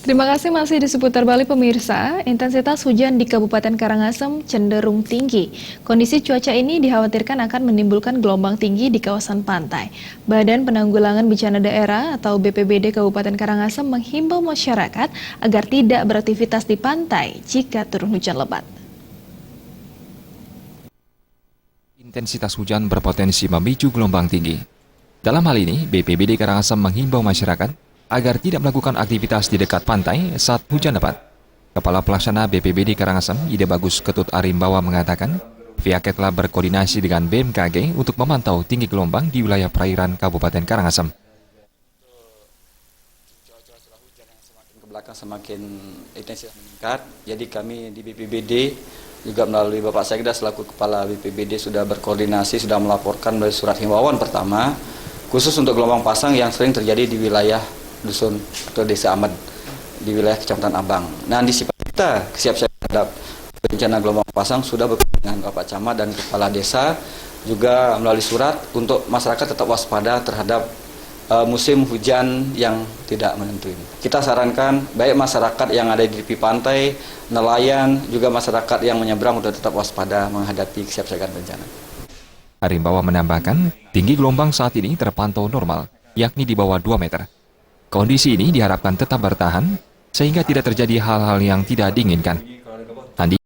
Terima kasih masih di seputar Bali pemirsa. Intensitas hujan di Kabupaten Karangasem cenderung tinggi. Kondisi cuaca ini dikhawatirkan akan menimbulkan gelombang tinggi di kawasan pantai. Badan Penanggulangan Bencana Daerah atau BPBD Kabupaten Karangasem menghimbau masyarakat agar tidak beraktivitas di pantai jika turun hujan lebat. Intensitas hujan berpotensi memicu gelombang tinggi. Dalam hal ini, BPBD Karangasem menghimbau masyarakat agar tidak melakukan aktivitas di dekat pantai saat hujan lebat. Kepala Pelaksana BPBD Karangasem, Ide Bagus Ketut Arimbawa mengatakan, pihaknya telah berkoordinasi dengan BMKG untuk memantau tinggi gelombang di wilayah perairan Kabupaten Karangasem. Curah hujan yang semakin ke belakang semakin intensitas meningkat. Jadi kami di BPBD juga melalui Bapak Sekda selaku Kepala BPBD sudah berkoordinasi, sudah melaporkan melalui surat himbauan pertama, khusus untuk gelombang pasang yang sering terjadi di wilayah dusun atau desa Ahmad di wilayah Kecamatan Abang. Nah, antisipasi kita kesiapsiagaan terhadap bencana gelombang pasang sudah bekerja dengan Bapak Camat dan Kepala Desa juga melalui surat untuk masyarakat tetap waspada terhadap musim hujan yang tidak menentu ini. Kita sarankan baik masyarakat yang ada di tepi pantai, nelayan, juga masyarakat yang menyeberang untuk tetap waspada menghadapi kesiapsiagaan bencana. Arimbawa menambahkan, tinggi gelombang saat ini terpantau normal, yakni di bawah 2 meter. Kondisi ini diharapkan tetap bertahan, sehingga tidak terjadi hal-hal yang tidak diinginkan.